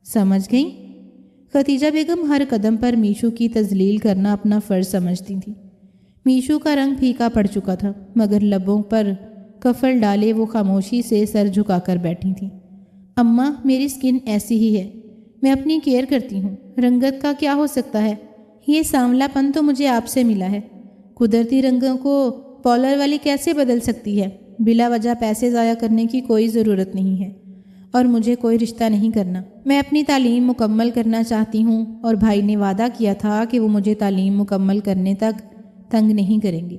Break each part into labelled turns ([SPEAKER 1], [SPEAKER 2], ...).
[SPEAKER 1] سمجھ گئیں؟ ختیجہ بیگم ہر قدم پر میشو کی تذلیل کرنا اپنا فرض سمجھتی تھی۔ میشو کا رنگ پھیکا پڑ چکا تھا، مگر لبوں پر کفل ڈالے وہ خاموشی سے سر جھکا کر بیٹھی تھیں۔ اماں، میری سکن ایسی ہی ہے، میں اپنی کیئر کرتی ہوں، رنگت کا کیا ہو سکتا ہے؟ یہ سانولا پن تو مجھے آپ سے ملا ہے، قدرتی رنگوں کو پارلر والی کیسے بدل سکتی ہے؟ بلا وجہ پیسے ضائع کرنے کی کوئی ضرورت نہیں ہے، اور مجھے کوئی رشتہ نہیں کرنا۔ میں اپنی تعلیم مکمل کرنا چاہتی ہوں، اور بھائی نے وعدہ کیا تھا کہ وہ مجھے تعلیم مکمل کرنے تک تنگ نہیں کریں گے۔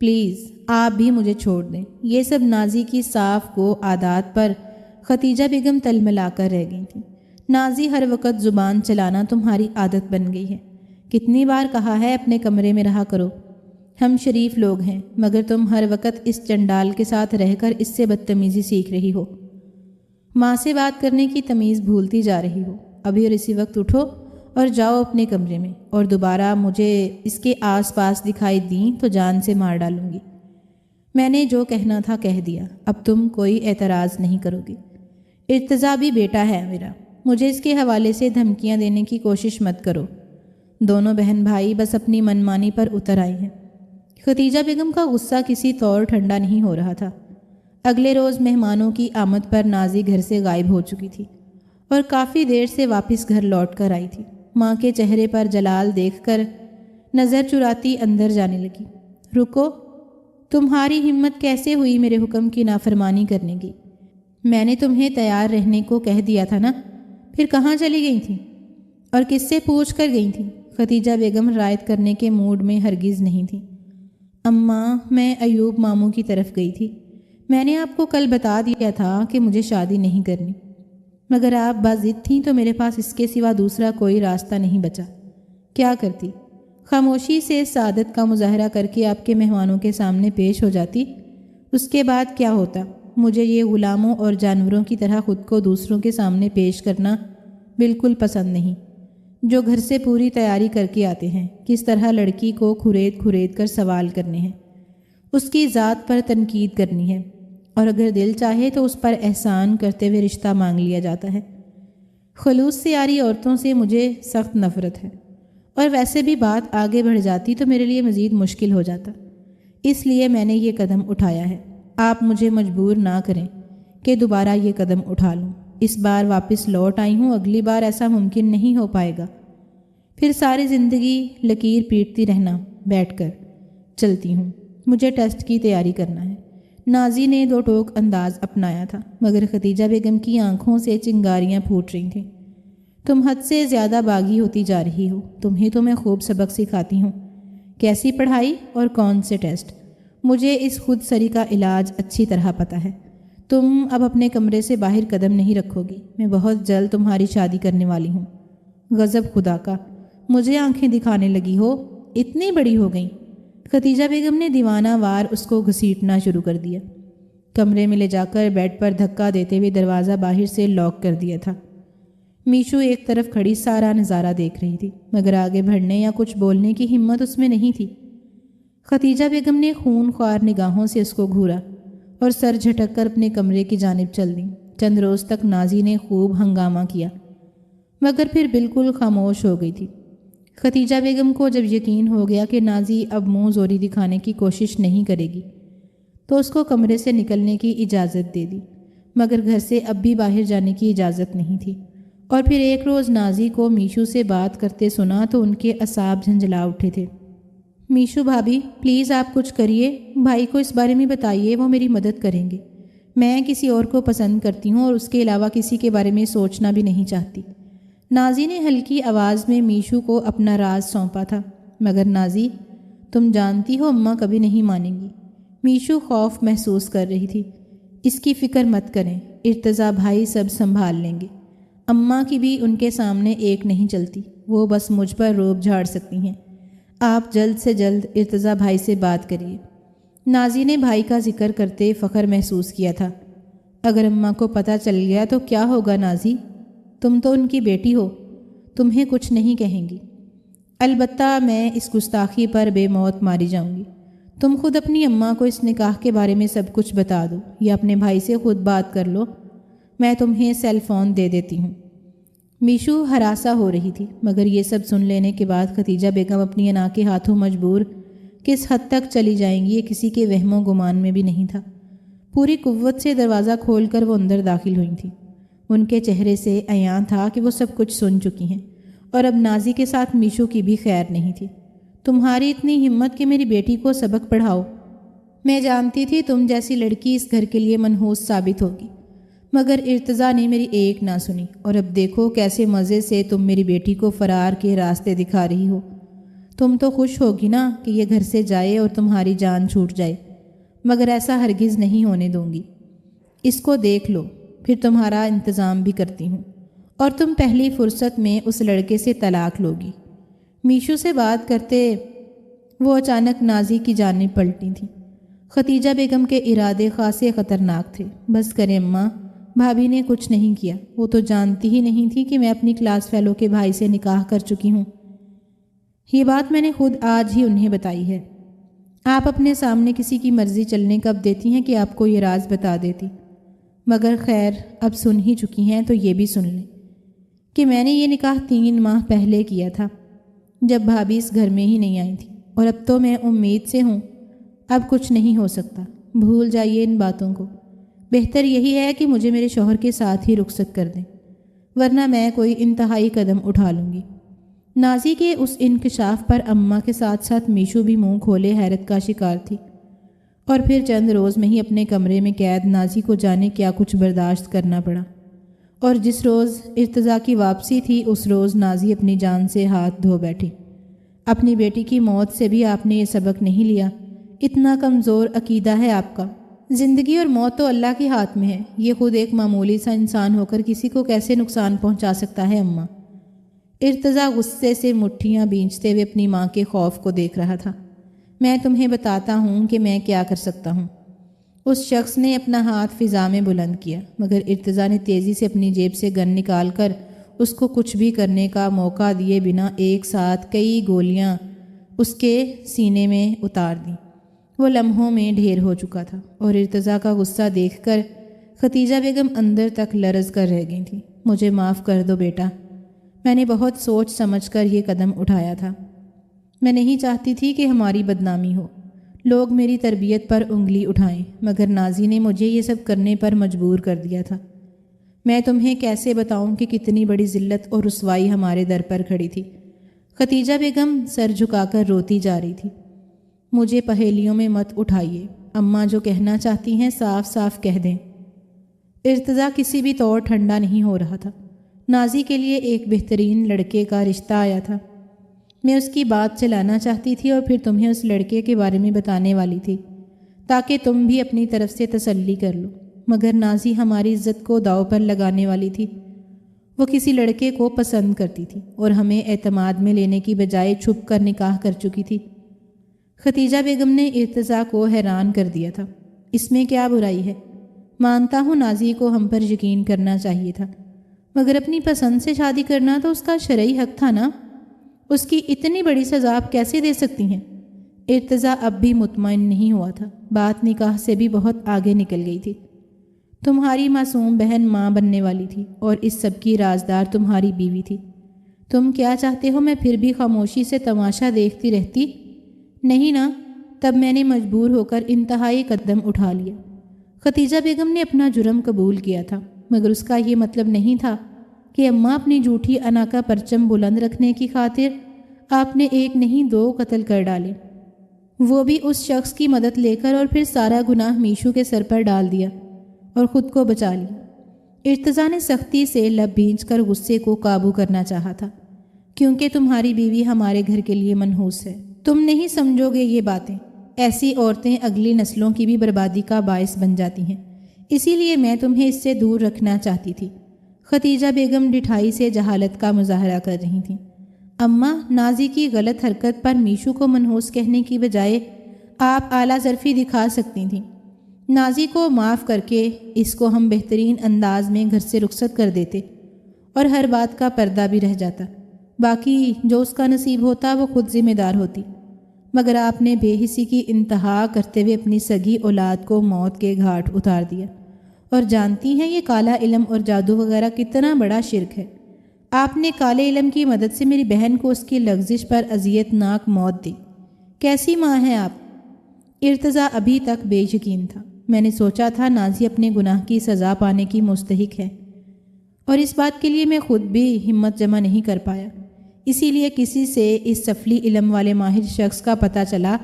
[SPEAKER 1] پلیز آپ بھی مجھے چھوڑ دیں۔ یہ سب نازی کی صاف گو عادات پر ختیجہ بیگم تلملا کر رہ گئی تھیں۔ نازی، ہر وقت زبان چلانا تمہاری عادت بن گئی ہے، کتنی بار کہا ہے اپنے کمرے میں رہا کرو۔ ہم شریف لوگ ہیں، مگر تم ہر وقت اس چنڈال کے ساتھ رہ کر اس سے بدتمیزی سیکھ رہی ہو، ماں سے بات کرنے کی تمیز بھولتی جا رہی ہو۔ ابھی اور اسی وقت اٹھو اور جاؤ اپنے کمرے میں، اور دوبارہ مجھے اس کے آس پاس دکھائی دیں تو جان سے مار ڈالوں گی۔ میں نے جو کہنا تھا کہہ دیا، اب تم کوئی اعتراض نہیں کرو گی۔ ارتضیٰ بھی بیٹا ہے میرا، مجھے اس کے حوالے سے دھمکیاں دینے کی کوشش مت کرو۔ دونوں بہن بھائی بس اپنی منمانی پر اتر آئی ہیں۔ ختیجہ بیگم کا غصہ کسی طور ٹھنڈا نہیں ہو رہا تھا۔ اگلے روز مہمانوں کی آمد پر نازی گھر سے غائب ہو چکی تھی، اور کافی دیر سے واپس گھر لوٹ کر آئی تھی۔ ماں کے چہرے پر جلال دیکھ کر نظر چراتی اندر جانے لگی۔ رکو، تمہاری ہمت کیسے ہوئی میرے حکم کی نافرمانی کرنے کی؟ میں نے تمہیں تیار رہنے کو کہہ دیا تھا نا، پھر کہاں چلی گئی تھی اور کس سے پوچھ کر گئی تھی؟ ختیجہ بیگم رعایت کرنے کے موڈ میں ہرگز نہیں تھی۔ اماں، میں ایوب ماموں کی طرف گئی تھی، میں نے آپ کو کل بتا دیا تھا کہ مجھے شادی نہیں کرنی، مگر آپ باضد تھیں تو میرے پاس اس کے سوا دوسرا کوئی راستہ نہیں بچا۔ کیا کرتی؟ خاموشی سے سعادت کا مظاہرہ کر کے آپ کے مہمانوں کے سامنے پیش ہو جاتی۔ اس کے بعد کیا ہوتا؟ مجھے یہ غلاموں اور جانوروں کی طرح خود کو دوسروں کے سامنے پیش کرنا بالکل پسند نہیں، جو گھر سے پوری تیاری کر کے آتے ہیں، کس طرح لڑکی کو کھرید کر سوال کرنے ہیں، اس کی ذات پر تنقید کرنی ہے، اور اگر دل چاہے تو اس پر احسان کرتے ہوئے رشتہ مانگ لیا جاتا ہے۔ خلوص سے یاری عورتوں سے مجھے سخت نفرت ہے، اور ویسے بھی بات آگے بڑھ جاتی تو میرے لیے مزید مشکل ہو جاتا، اس لیے میں نے یہ قدم اٹھایا ہے۔ آپ مجھے مجبور نہ کریں کہ دوبارہ یہ قدم اٹھا لوں۔ اس بار واپس لوٹ آئی ہوں، اگلی بار ایسا ممکن نہیں ہو پائے گا۔ پھر ساری زندگی لکیر پیٹتی رہنا بیٹھ کر۔ چلتی ہوں، مجھے ٹیسٹ کی تیاری کرنا ہے۔ نازی نے دو ٹوک انداز اپنایا تھا، مگر ختیجہ بیگم کی آنکھوں سے چنگاریاں پھوٹ رہی تھیں۔ تم حد سے زیادہ باغی ہوتی جا رہی ہو، تمہیں تو میں خوب سبق سکھاتی ہوں، کیسی پڑھائی اور کون سے ٹیسٹ۔ مجھے اس خود سری کا علاج اچھی طرح پتہ ہے۔ تم اب اپنے کمرے سے باہر قدم نہیں رکھو گی، میں بہت جلد تمہاری شادی کرنے والی ہوں۔ غضب خدا کا، مجھے آنکھیں دکھانے لگی ہو، اتنی بڑی ہو گئیں۔ ختیجہ بیگم نے دیوانہ وار اس کو گھسیٹنا شروع کر دیا۔ کمرے میں لے جا کر بیڈ پر دھکا دیتے ہوئے دروازہ باہر سے لاک کر دیا تھا۔ میشو ایک طرف کھڑی سارا نظارہ دیکھ رہی تھی، مگر آگے بڑھنے یا کچھ بولنے کی ہمت اس میں نہیں تھی۔ ختیجہ بیگم نے خون خوار نگاہوں سے اس کو گھورا اور سر جھٹک کر اپنے کمرے کی جانب چل دی۔ چند روز تک نازی نے خوب ہنگامہ کیا، مگر پھر بالکل خاموش ہو گئی تھی۔ ختیجہ بیگم کو جب یقین ہو گیا کہ نازی اب منہ زوری دکھانے کی کوشش نہیں کرے گی، تو اس کو کمرے سے نکلنے کی اجازت دے دی، مگر گھر سے اب بھی باہر جانے کی اجازت نہیں تھی۔ اور پھر ایک روز نازی کو میشو سے بات کرتے سنا تو ان کے اعصاب جھنجھلا اٹھے تھے۔ میشو بھابھی، پلیز آپ کچھ کریے، بھائی کو اس بارے میں بتائیے، وہ میری مدد کریں گے۔ میں کسی اور کو پسند کرتی ہوں اور اس کے علاوہ کسی کے بارے میں سوچنا بھی نہیں چاہتی۔ نازی نے ہلکی آواز میں میشو کو اپنا راز سونپا تھا، مگر نازی، تم جانتی ہو اماں کبھی نہیں مانیں گی۔ میشو خوف محسوس کر رہی تھی۔ اس کی فکر مت کریں، ارتضیٰ بھائی سب سنبھال لیں گے۔ اماں کی بھی ان کے سامنے ایک نہیں چلتی، وہ بس مجھ پر روب جھاڑ سکتی ہیں۔ آپ جلد سے جلد ارتضیٰ بھائی سے بات کریے۔ نازی نے بھائی کا ذکر کرتے فخر محسوس کیا تھا۔ اگر اماں کو پتہ چل گیا تو کیا ہوگا نازی؟ تم تو ان کی بیٹی ہو، تمہیں کچھ نہیں کہیں گی۔ البتہ میں اس گستاخی پر بے موت ماری جاؤں گی۔ تم خود اپنی اماں کو اس نکاح کے بارے میں سب کچھ بتا دو، یا اپنے بھائی سے خود بات کر لو۔ میں تمہیں سیل فون دے دیتی ہوں۔ میشو ہراساں ہو رہی تھی، مگر یہ سب سن لینے کے بعد ختیجہ بیگم اپنی انا کے ہاتھوں مجبور کس حد تک چلی جائیں گی یہ کسی کے وہم و گمان میں بھی نہیں تھا۔ پوری قوت سے دروازہ کھول کر وہ اندر داخل ہوئی تھیں۔ ان کے چہرے سے عیاں تھا کہ وہ سب کچھ سن چکی ہیں، اور اب نازی کے ساتھ میشو کی بھی خیر نہیں تھی۔ تمہاری اتنی ہمت کہ میری بیٹی کو سبق پڑھاؤ۔ میں جانتی تھی تم جیسی لڑکی اس گھر کے لیے منحوس ثابت ہوگی، مگر ارتضیٰ نے میری ایک نہ سنی، اور اب دیکھو کیسے مزے سے تم میری بیٹی کو فرار کے راستے دکھا رہی ہو۔ تم تو خوش ہوگی نا کہ یہ گھر سے جائے اور تمہاری جان چھوٹ جائے، مگر ایسا ہرگز نہیں ہونے دوں گی۔ اس کو دیکھ لو، پھر تمہارا انتظام بھی کرتی ہوں، اور تم پہلی فرصت میں اس لڑکے سے طلاق لوگی۔ میشو سے بات کرتے وہ اچانک نازی کی جانب پلٹی تھیں۔ ختیجہ بیگم کے ارادے خاصے خطرناک تھے۔ بس کریں اماں، بھابھی نے کچھ نہیں کیا، وہ تو جانتی ہی نہیں تھی کہ میں اپنی کلاس فیلو کے بھائی سے نکاح کر چکی ہوں۔ یہ بات میں نے خود آج ہی انہیں بتائی ہے۔ آپ اپنے سامنے کسی کی مرضی چلنے کب دیتی ہیں کہ آپ کو یہ راز بتا دیتی، مگر خیر اب سن ہی چکی ہیں تو یہ بھی سن لیں کہ میں نے یہ نکاح 3 ماہ پہلے کیا تھا، جب بھابھی اس گھر میں ہی نہیں آئی تھی، اور اب تو میں امید سے ہوں۔ اب کچھ نہیں ہو سکتا، بھول جائیے ان باتوں کو۔ بہتر یہی ہے کہ مجھے میرے شوہر کے ساتھ ہی رخصت کر دیں، ورنہ میں کوئی انتہائی قدم اٹھا لوں گی۔ نازی کے اس انکشاف پر اماں کے ساتھ ساتھ میشو بھی منہ کھولے حیرت کا شکار تھی، اور پھر چند روز میں ہی اپنے کمرے میں قید نازی کو جانے کیا کچھ برداشت کرنا پڑا۔ اور جس روز ارتضیٰ کی واپسی تھی اس روز نازی اپنی جان سے ہاتھ دھو بیٹھی۔ اپنی بیٹی کی موت سے بھی آپ نے یہ سبق نہیں لیا؟ اتنا کمزور عقیدہ ہے آپ کا؟ زندگی اور موت تو اللہ کے ہاتھ میں ہے، یہ خود ایک معمولی سا انسان ہو کر کسی کو کیسے نقصان پہنچا سکتا ہے اماں؟ ارتضیٰ غصے سے مٹھیاں بھینچتے ہوئے اپنی ماں کے خوف کو دیکھ رہا تھا۔ میں تمہیں بتاتا ہوں کہ میں کیا کر سکتا ہوں۔ اس شخص نے اپنا ہاتھ فضا میں بلند کیا، مگر ارتضیٰ نے تیزی سے اپنی جیب سے گن نکال کر اس کو کچھ بھی کرنے کا موقع دیے بنا ایک ساتھ کئی گولیاں اس کے سینے میں اتار دیں۔ وہ لمحوں میں ڈھیر ہو چکا تھا، اور ارتضیٰ کا غصہ دیکھ کر ختیجہ بیگم اندر تک لرز کر رہ گئی تھیں۔ مجھے معاف کر دو بیٹا، میں نے بہت سوچ سمجھ کر یہ قدم اٹھایا تھا۔ میں نہیں چاہتی تھی کہ ہماری بدنامی ہو، لوگ میری تربیت پر انگلی اٹھائیں، مگر نازی نے مجھے یہ سب کرنے پر مجبور کر دیا تھا۔ میں تمہیں کیسے بتاؤں کہ کتنی بڑی ذلت اور رسوائی ہمارے در پر کھڑی تھی۔ ختیجہ بیگم سر جھکا کر روتی جا رہی تھی۔ مجھے پہیلیوں میں مت اٹھائیے، اماں جو کہنا چاہتی ہیں صاف صاف کہہ دیں۔ ارتضیٰ کسی بھی طور ٹھنڈا نہیں ہو رہا تھا۔ نازی کے لیے ایک بہترین لڑکے کا رشتہ آیا تھا۔ میں اس کی بات چلانا چاہتی تھی اور پھر تمہیں اس لڑکے کے بارے میں بتانے والی تھی تاکہ تم بھی اپنی طرف سے تسلی کر لو، مگر نازی ہماری عزت کو داؤ پر لگانے والی تھی۔ وہ کسی لڑکے کو پسند کرتی تھی اور ہمیں اعتماد میں لینے کی بجائے چھپ کر نکاح کر چکی تھی۔ ختیجہ بیگم نے ارتضیٰ کو حیران کر دیا تھا۔ اس میں کیا برائی ہے؟ مانتا ہوں نازی کو ہم پر یقین کرنا چاہیے تھا، مگر اپنی پسند سے شادی کرنا تو اس کا شرعی حق تھا نا۔ اس کی اتنی بڑی سزا آپ کیسے دے سکتی ہیں؟ ارتضیٰ اب بھی مطمئن نہیں ہوا تھا، بات نکاح سے بھی بہت آگے نکل گئی تھی۔ تمہاری معصوم بہن ماں بننے والی تھی، اور اس سب کی رازدار تمہاری بیوی تھی۔ تم کیا چاہتے ہو میں پھر بھی خاموشی سے تماشا دیکھتی رہتی؟ نہیں نا، تب میں نے مجبور ہو کر انتہائی قدم اٹھا لیا۔ ختیجہ بیگم نے اپنا جرم قبول کیا تھا، مگر اس کا یہ مطلب نہیں تھا کہ اماں اپنی جھوٹی انا کا پرچم بلند رکھنے کی خاطر آپ نے 1 نہیں 2 قتل کر ڈالے، وہ بھی اس شخص کی مدد لے کر، اور پھر سارا گناہ میشو کے سر پر ڈال دیا اور خود کو بچا لیا۔ ارتضیٰ نے سختی سے لب بھینچ کر غصے کو قابو کرنا چاہا تھا، کیونکہ تمہاری بیوی ہمارے گھر کے لیے منحوس ہے۔ تم نہیں سمجھو گے یہ باتیں، ایسی عورتیں اگلی نسلوں کی بھی بربادی کا باعث بن جاتی ہیں، اسی لیے میں تمہیں اس سے دور رکھنا چاہتی تھی۔ ختیجہ بیگم ڈٹھائی سے جہالت کا مظاہرہ کر رہی تھیں۔ اماں، نازی کی غلط حرکت پر میشو کو منحوس کہنے کی بجائے آپ اعلیٰ ظرفی دکھا سکتی تھیں۔ نازی کو معاف کر کے اس کو ہم بہترین انداز میں گھر سے رخصت کر دیتے اور ہر بات کا پردہ بھی رہ جاتا، باقی جو اس کا نصیب ہوتا وہ خود ذمہ دار ہوتی، مگر آپ نے بے حسی کی انتہا کرتے ہوئے اپنی سگی اولاد کو موت کے گھاٹ اتار دیا۔ اور جانتی ہیں یہ کالا علم اور جادو وغیرہ کتنا بڑا شرک ہے۔ آپ نے کالے علم کی مدد سے میری بہن کو اس کی لغزش پر اذیت ناک موت دی۔ کیسی ماں ہیں آپ؟ ارتضیٰ ابھی تک بے یقین تھا۔ میں نے سوچا تھا نازی اپنے گناہ کی سزا پانے کی مستحق ہے، اور اس بات کے لیے میں خود بھی ہمت جمع نہیں کر پایا۔ اسی لیے کسی سے اس سفلی علم والے ماہر شخص کا پتہ چلا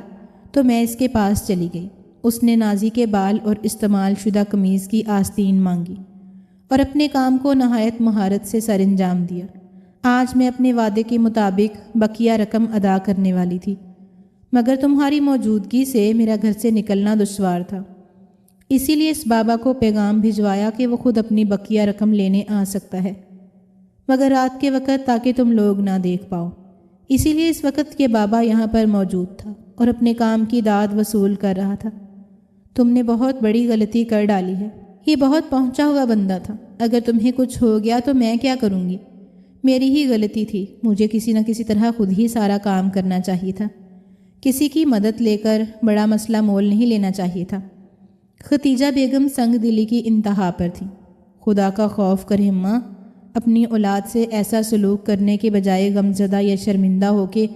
[SPEAKER 1] تو میں اس کے پاس چلی گئی۔ اس نے نازی کے بال اور استعمال شدہ قمیض کی آستین مانگی اور اپنے کام کو نہایت مہارت سے سر انجام دیا۔ آج میں اپنے وعدے کے مطابق بقیہ رقم ادا کرنے والی تھی، مگر تمہاری موجودگی سے میرا گھر سے نکلنا دشوار تھا۔ اسی لیے اس بابا کو پیغام بھجوایا کہ وہ خود اپنی بقیہ رقم لینے آ سکتا ہے، مگر رات کے وقت تاکہ تم لوگ نہ دیکھ پاؤ۔ اسی لیے اس وقت کے بابا یہاں پر موجود تھا اور اپنے کام کی داد وصول کر رہا تھا۔ تم نے بہت بڑی غلطی کر ڈالی ہے۔ یہ بہت پہنچا ہوا بندہ تھا، اگر تمہیں کچھ ہو گیا تو میں کیا کروں گی؟ میری ہی غلطی تھی، مجھے کسی نہ کسی طرح خود ہی سارا کام کرنا چاہیے تھا، کسی کی مدد لے کر بڑا مسئلہ مول نہیں لینا چاہیے تھا۔ ختیجہ بیگم سنگ دلی کی انتہا پر تھی۔ خدا کا خوف کرے ماں، اپنی اولاد سے ایسا سلوک کرنے کے بجائے غمزدہ یا شرمندہ ہو کہ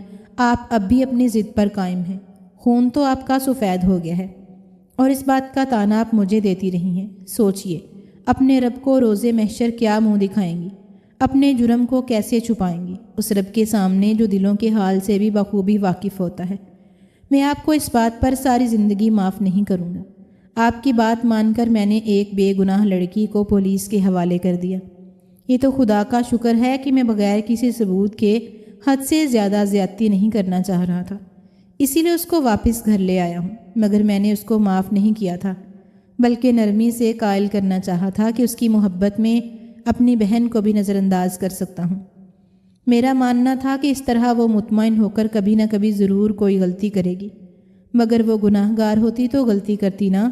[SPEAKER 1] آپ اب بھی اپنی ضد پر قائم ہیں۔ خون تو آپ کا سفید ہو گیا ہے، اور اس بات کا طعنہ آپ مجھے دیتی رہی ہیں۔ سوچئے، اپنے رب کو روز محشر کیا منہ دکھائیں گی؟ اپنے جرم کو کیسے چھپائیں گی اس رب کے سامنے جو دلوں کے حال سے بھی بخوبی واقف ہوتا ہے؟ میں آپ کو اس بات پر ساری زندگی معاف نہیں کروں گا۔ آپ کی بات مان کر میں نے ایک بے گناہ لڑکی کو پولیس کے حوالے کر دیا۔ یہ تو خدا کا شکر ہے کہ میں بغیر کسی ثبوت کے حد سے زیادہ زیادتی نہیں کرنا چاہ رہا تھا، اسی لیے اس کو واپس گھر لے آیا ہوں۔ مگر میں نے اس کو معاف نہیں کیا تھا، بلکہ نرمی سے قائل کرنا چاہا تھا کہ اس کی محبت میں اپنی بہن کو بھی نظر انداز کر سکتا ہوں۔ میرا ماننا تھا کہ اس طرح وہ مطمئن ہو کر کبھی نہ کبھی ضرور کوئی غلطی کرے گی، مگر وہ گناہ گار ہوتی تو غلطی کرتی نہ۔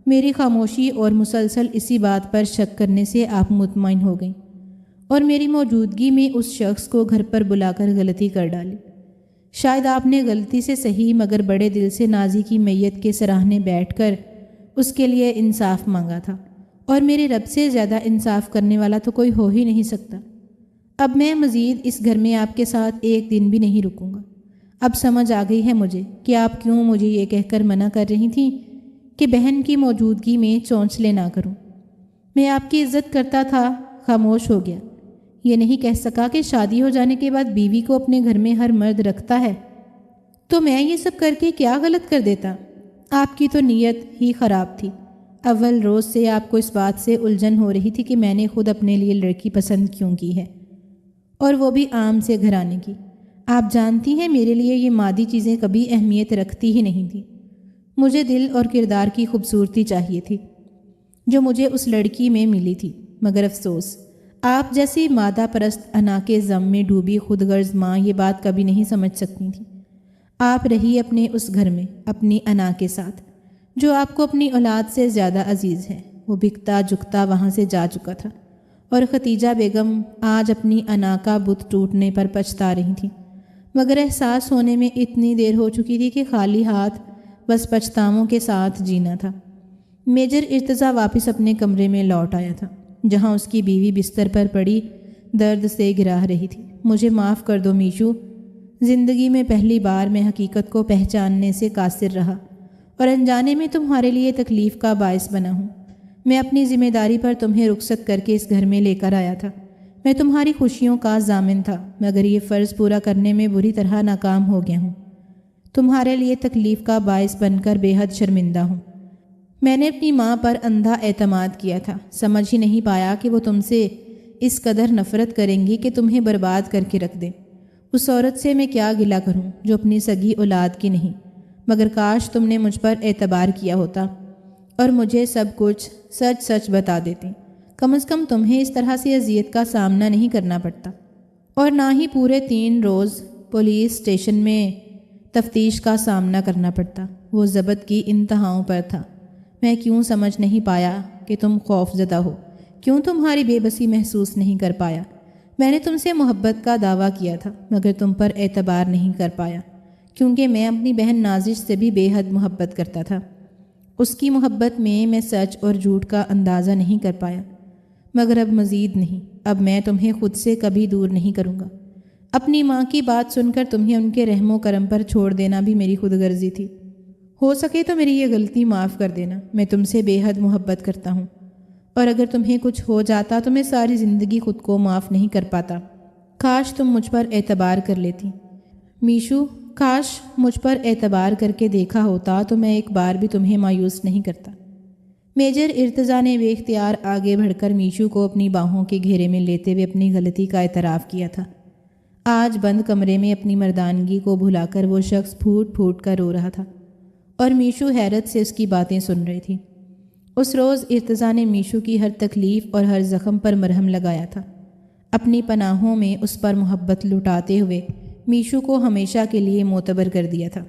[SPEAKER 1] میری خاموشی اور مسلسل اسی بات پر شک کرنے سے آپ مطمئن ہو گئیں اور میری موجودگی میں اس شخص کو گھر پر بلا کر غلطی کر ڈالی۔ شاید آپ نے غلطی سے صحیح مگر بڑے دل سے نازی کی میت کے سراہنے بیٹھ کر اس کے لیے انصاف مانگا تھا، اور میرے رب سے زیادہ انصاف کرنے والا تو کوئی ہو ہی نہیں سکتا۔ اب میں مزید اس گھر میں آپ کے ساتھ ایک دن بھی نہیں رکوں گا۔ اب سمجھ آ گئی ہے مجھے کہ آپ کیوں مجھے یہ کہہ کر منع کر رہی تھیں کہ بہن کی موجودگی میں چونچلے نہ کروں۔ میں آپ کی عزت کرتا تھا، خاموش ہو گیا۔ یہ نہیں کہہ سکا کہ شادی ہو جانے کے بعد بیوی کو اپنے گھر میں ہر مرد رکھتا ہے، تو میں یہ سب کر کے کیا غلط کر دیتا؟ آپ کی تو نیت ہی خراب تھی۔ اول روز سے آپ کو اس بات سے الجھن ہو رہی تھی کہ میں نے خود اپنے لیے لڑکی پسند کیوں کی ہے، اور وہ بھی عام سے گھرانے کی۔ آپ جانتی ہیں میرے لیے یہ مادی چیزیں کبھی اہمیت رکھتی ہی نہیں تھیں۔ مجھے دل اور کردار کی خوبصورتی چاہیے تھی جو مجھے اس لڑکی میں ملی تھی، مگر افسوس آپ جیسی مادہ پرست انا کے غم میں ڈوبی خود غرض ماں یہ بات کبھی نہیں سمجھ سکتی تھی۔ آپ رہی اپنے اس گھر میں اپنی انا کے ساتھ جو آپ کو اپنی اولاد سے زیادہ عزیز ہے۔ وہ بکتا جھکتا وہاں سے جا چکا تھا، اور ختیجہ بیگم آج اپنی انا کا بت ٹوٹنے پر پچھتا رہی تھی، مگر احساس ہونے میں اتنی دیر ہو چکی تھی کہ خالی ہاتھ بس پچھتاووں کے ساتھ جینا تھا۔ میجر ارتضیٰ واپس اپنے کمرے میں لوٹ آیا تھا، جہاں اس کی بیوی بستر پر پڑی درد سے گراہ رہی تھی۔ مجھے معاف کر دو میشو، زندگی میں پہلی بار میں حقیقت کو پہچاننے سے قاصر رہا اور انجانے میں تمہارے لیے تکلیف کا باعث بنا ہوں۔ میں اپنی ذمہ داری پر تمہیں رخصت کر کے اس گھر میں لے کر آیا تھا۔ میں تمہاری خوشیوں کا ضامن تھا، مگر یہ فرض پورا کرنے میں بری طرح ناکام ہو گیا ہوں۔ تمہارے لیے تکلیف کا باعث بن کر بے حد شرمندہ ہوں۔ میں نے اپنی ماں پر اندھا اعتماد کیا تھا، سمجھ ہی نہیں پایا کہ وہ تم سے اس قدر نفرت کریں گی کہ تمہیں برباد کر کے رکھ دیں۔ اس عورت سے میں کیا گلہ کروں جو اپنی سگی اولاد کی نہیں، مگر کاش تم نے مجھ پر اعتبار کیا ہوتا اور مجھے سب کچھ سچ سچ بتا دیتی۔ کم از کم تمہیں اس طرح سے اذیت کا سامنا نہیں کرنا پڑتا، اور نہ ہی پورے 3 روز پولیس اسٹیشن میں تفتیش کا سامنا کرنا پڑتا۔ وہ ضبط کی انتہاؤں پر تھا۔ میں کیوں سمجھ نہیں پایا کہ تم خوف زدہ ہو؟ کیوں تمہاری بے بسی محسوس نہیں کر پایا؟ میں نے تم سے محبت کا دعویٰ کیا تھا، مگر تم پر اعتبار نہیں کر پایا، کیونکہ میں اپنی بہن نازش سے بھی بے حد محبت کرتا تھا۔ اس کی محبت میں سچ اور جھوٹ کا اندازہ نہیں کر پایا، مگر اب مزید نہیں، اب میں تمہیں خود سے کبھی دور نہیں کروں گا۔ اپنی ماں کی بات سن کر تمہیں ان کے رحم و کرم پر چھوڑ دینا بھی میری خود غرضی تھی۔ ہو سکے تو میری یہ غلطی معاف کر دینا، میں تم سے بے حد محبت کرتا ہوں، اور اگر تمہیں کچھ ہو جاتا تو میں ساری زندگی خود کو معاف نہیں کر پاتا۔ کاش تم مجھ پر اعتبار کر لیتی میشو، کاش مجھ پر اعتبار کر کے دیکھا ہوتا تو میں ایک بار بھی تمہیں مایوس نہیں کرتا۔ میجر ارتضیٰ نے بے اختیار آگے بڑھ کر میشو کو اپنی باہوں کے گھیرے میں لیتے ہوئے اپنی غلطی کا اعتراف کیا تھا۔ آج بند کمرے میں اپنی مردانگی کو بھلا کر وہ شخص پھوٹ پھوٹ کر رو رہا تھا، اور میشو حیرت سے اس کی باتیں سن رہی تھی۔ اس روز ارتضیٰ نے میشو کی ہر تکلیف اور ہر زخم پر مرہم لگایا تھا، اپنی پناہوں میں اس پر محبت لٹاتے ہوئے میشو کو ہمیشہ کے لیے معتبر کر دیا تھا۔